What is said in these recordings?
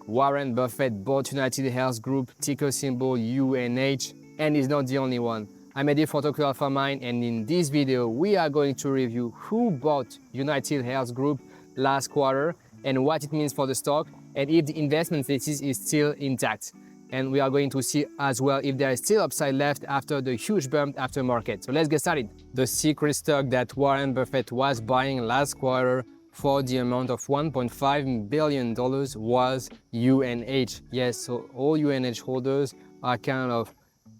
Warren Buffett bought UnitedHealth Group, ticker symbol UNH, and he's not the only one. I'm Eddie for Tokyo Alpha Mind, and in this video, we are going to review who bought UnitedHealth Group last quarter and what it means for the stock, and if the investment thesis is still intact. And we are going to see as well if there is still upside left after the huge bump after market. So let's get started. The secret stock that Warren Buffett was buying last quarter for the amount of $1.5 billion was UNH. Yes, so all UNH holders are kind of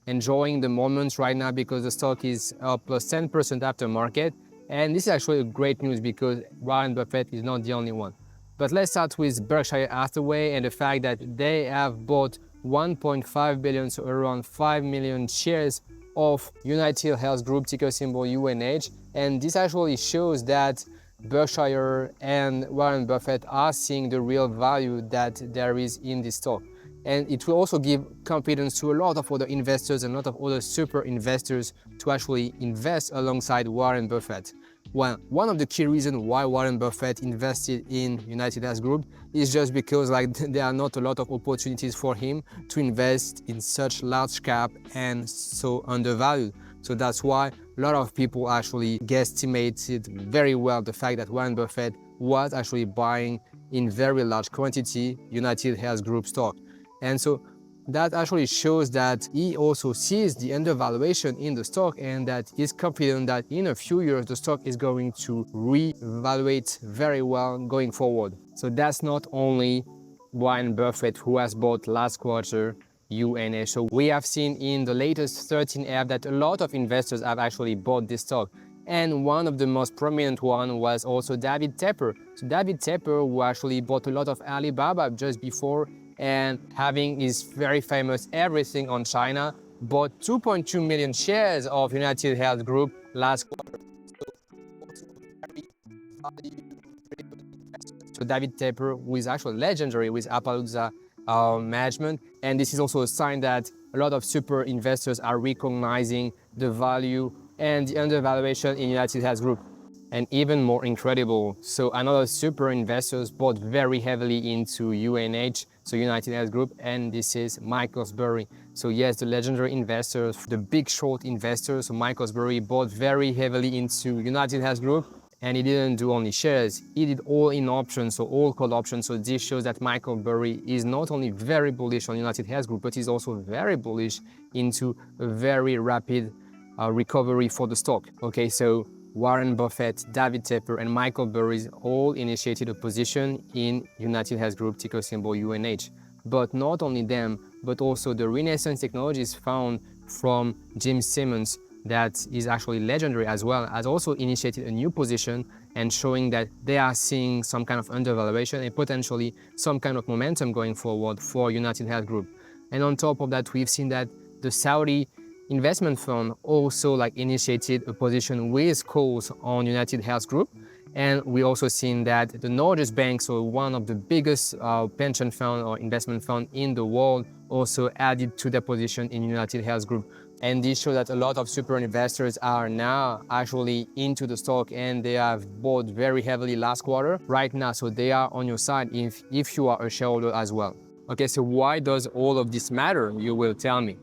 enjoying the moment right now because the stock is up plus 10% after market. And this is actually great news because Warren Buffett is not the only one. But let's start with Berkshire Hathaway and the fact that they have bought 1.5 billion, so around 5 million shares of UnitedHealth Group, ticker symbol UNH. And this actually shows that Berkshire and Warren Buffett are seeing the real value that there is in this stock. And it will also give confidence to a lot of other investors and a lot of other super investors to actually invest alongside Warren Buffett. Well, one of the key reasons why Warren Buffett invested in UnitedHealth Group is just because there are not a lot of opportunities for him to invest in such large cap and so undervalued. So that's why a lot of people actually guesstimated very well the fact that Warren Buffett was actually buying in very large quantity UnitedHealth Group stock. And so that actually shows that he also sees the undervaluation in the stock and that he's confident that in a few years the stock is going to re-evaluate very well going forward. So that's not only Warren Buffett who has bought last quarter UNH. So we have seen in the latest 13F that a lot of investors have actually bought this stock. And one of the most prominent one was also David Tepper. So David Tepper, who actually bought a lot of Alibaba just before and having his very famous everything on China, bought 2.2 million shares of UnitedHealth Group last quarter. So David Tepper, who is actually legendary with Appaloosa management, and this is also a sign that a lot of super investors are recognizing the value and the undervaluation in UnitedHealth Group. And even more incredible, so another super investors bought very heavily into UNH, so UnitedHealth Group, and this is Burry. So yes, the legendary investors, the big short investors, so Burry bought very heavily into UnitedHealth Group, and he didn't do only shares, he did all in options, so all call options. So this shows that Burry is not only very bullish on UnitedHealth Group, but he's also very bullish into a very rapid recovery for the stock. Okay, so Warren Buffett, David Tepper, and Burry all initiated a position in UnitedHealth Group, ticker symbol UNH. But not only them, but also the Renaissance Technologies found from Jim Simmons, that is actually legendary as well, has also initiated a new position and showing that they are seeing some kind of undervaluation and potentially some kind of momentum going forward for UnitedHealth Group. And on top of that, we've seen that the Saudi investment fund also initiated a position with calls on UnitedHealth Group. And we also seen that the Norges Bank, so one of the biggest pension fund or investment fund in the world, also added to their position in UnitedHealth Group. And this shows that a lot of super investors are now actually into the stock and they have bought very heavily last quarter right now. So they are on your side if you are a shareholder as well. Okay, so why does all of this matter? You will tell me.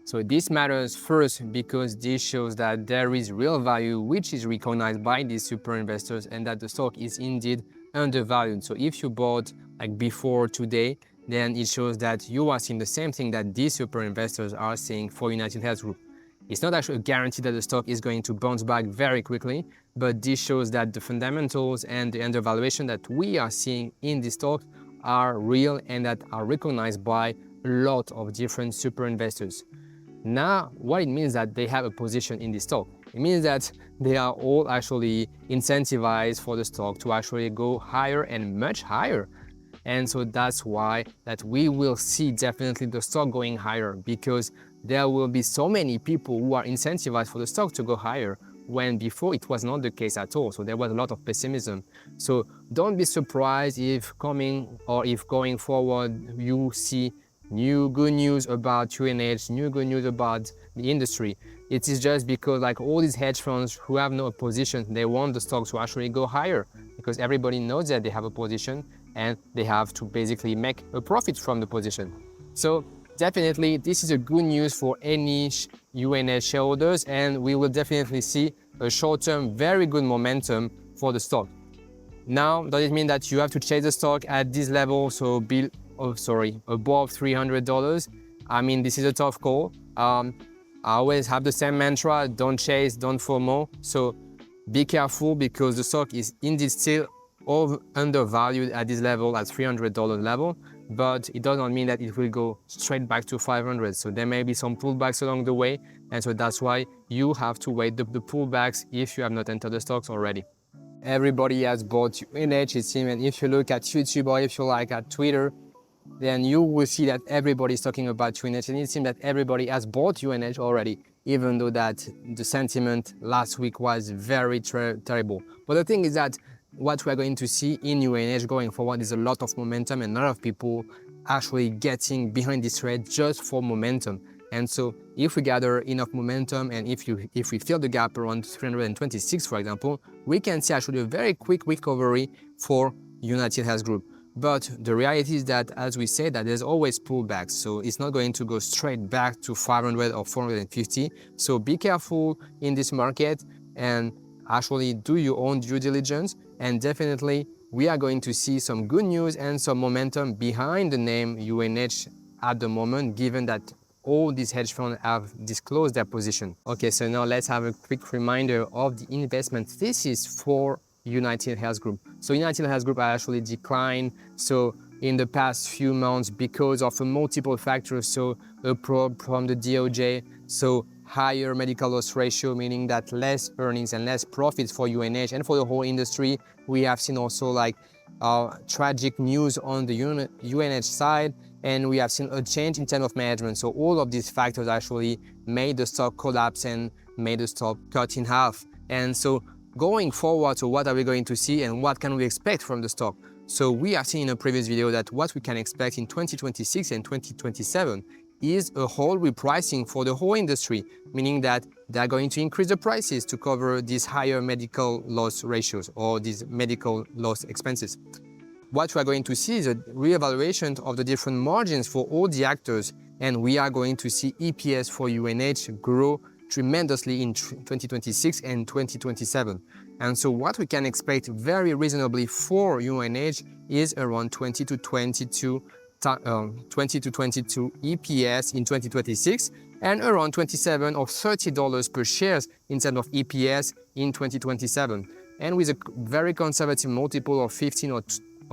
So this matters first because this shows that there is real value which is recognized by these super investors and that the stock is indeed undervalued. So if you bought before today, then it shows that you are seeing the same thing that these super investors are seeing for UnitedHealth Group. It's not actually a guarantee that the stock is going to bounce back very quickly, but this shows that the fundamentals and the undervaluation that we are seeing in this stock are real and that are recognized by a lot of different super investors. Now, what it means that they have a position in the stock. It means that they are all actually incentivized for the stock to actually go higher and much higher. And so that's why that we will see definitely the stock going higher because there will be so many people who are incentivized for the stock to go higher when before it was not the case at all. So there was a lot of pessimism. So don't be surprised if going forward you see new good news about UNH, new good news about the industry. It is just because like all these hedge funds who have no position, they want the stocks to actually go higher because everybody knows that they have a position and they have to basically make a profit from the position. So definitely this is a good news for any UNH shareholders, and we will definitely see a short-term very good momentum for the stock. Now, does it mean that you have to chase the stock at this level, so above $300? I mean, this is a tough call. I always have the same mantra: don't chase, don't FOMO. So be careful, because the stock is indeed still undervalued at this level, at $300 level, but it does not mean that it will go straight back to 500. So there may be some pullbacks along the way, and so that's why you have to wait the pullbacks if you have not entered the stocks already. Everybody has bought UNH, it seems, and if you look at YouTube or if you like at Twitter, then you will see that everybody is talking about UNH, and it seems that everybody has bought UNH already, even though that the sentiment last week was very terrible. But the thing is that what we're going to see in UNH going forward is a lot of momentum, and a lot of people actually getting behind this trade just for momentum. And so if we gather enough momentum, and if we fill the gap around 326, for example, we can see actually a very quick recovery for UnitedHealth Group. But the reality is that, as we say, that there's always pullbacks, so it's not going to go straight back to 500 or 450. So be careful in this market and actually do your own due diligence. And definitely we are going to see some good news and some momentum behind the name UNH at the moment, given that all these hedge funds have disclosed their position. Okay, so now let's have a quick reminder of the investment thesis for UnitedHealth Group. So UnitedHealth Group actually declined in the past few months because of multiple factors. So a probe from the DOJ, so higher medical loss ratio, meaning that less earnings and less profits for UNH and for the whole industry. We have seen also like tragic news on the UNH side, and we have seen a change in terms of management. So all of these factors actually made the stock collapse and made the stock cut in half. And so going forward, so what are we going to see and what can we expect from the stock? So we have seen in a previous video that what we can expect in 2026 and 2027 is a whole repricing for the whole industry, meaning that they're going to increase the prices to cover these higher medical loss ratios or these medical loss expenses. What we are going to see is a reevaluation of the different margins for all the actors, and we are going to see EPS for UNH grow tremendously in 2026 and 2027. And so what we can expect very reasonably for UNH is around 20 to 22 EPS in 2026 and around 27 or $30 per share in terms of EPS in 2027. And with a very conservative multiple of 15 or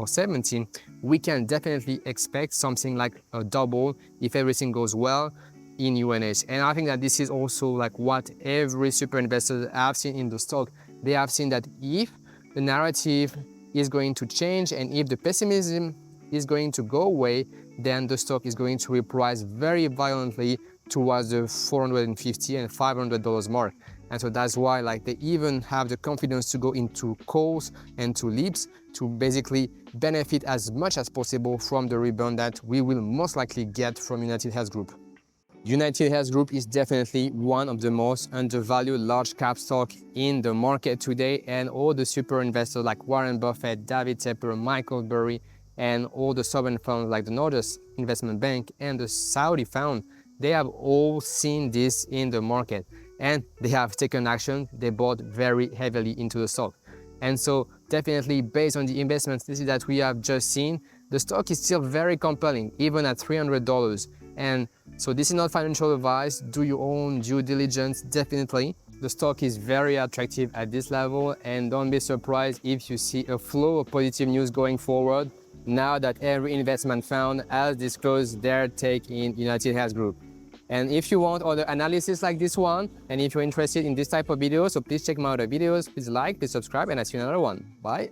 17, we can definitely expect something like a double if everything goes well in UNH. And I think that this is also like what every super investor have seen in the stock. They have seen that if the narrative is going to change and if the pessimism is going to go away, then the stock is going to reprice very violently towards the $450 and $500 mark. And so that's why like they even have the confidence to go into calls and to leaps to basically benefit as much as possible from the rebound that we will most likely get from UnitedHealth Group. UnitedHealth Group is definitely one of the most undervalued large cap stock in the market today, and all the super investors like Warren Buffett, David Tepper, Michael Burry, and all the sovereign funds like the Norges Bank and the Saudi fund, they have all seen this in the market and they have taken action. They bought very heavily into the stock. And so definitely based on the investments that we have just seen, the stock is still very compelling, even at $300. And so this is not financial advice. Do your own due diligence, definitely. The stock is very attractive at this level, and don't be surprised if you see a flow of positive news going forward now that every investment fund has disclosed their take in UnitedHealth Group. And if you want other analysis like this one, and if you're interested in this type of videos, so please check my other videos. Please like, please subscribe, and I'll see you in another one. Bye.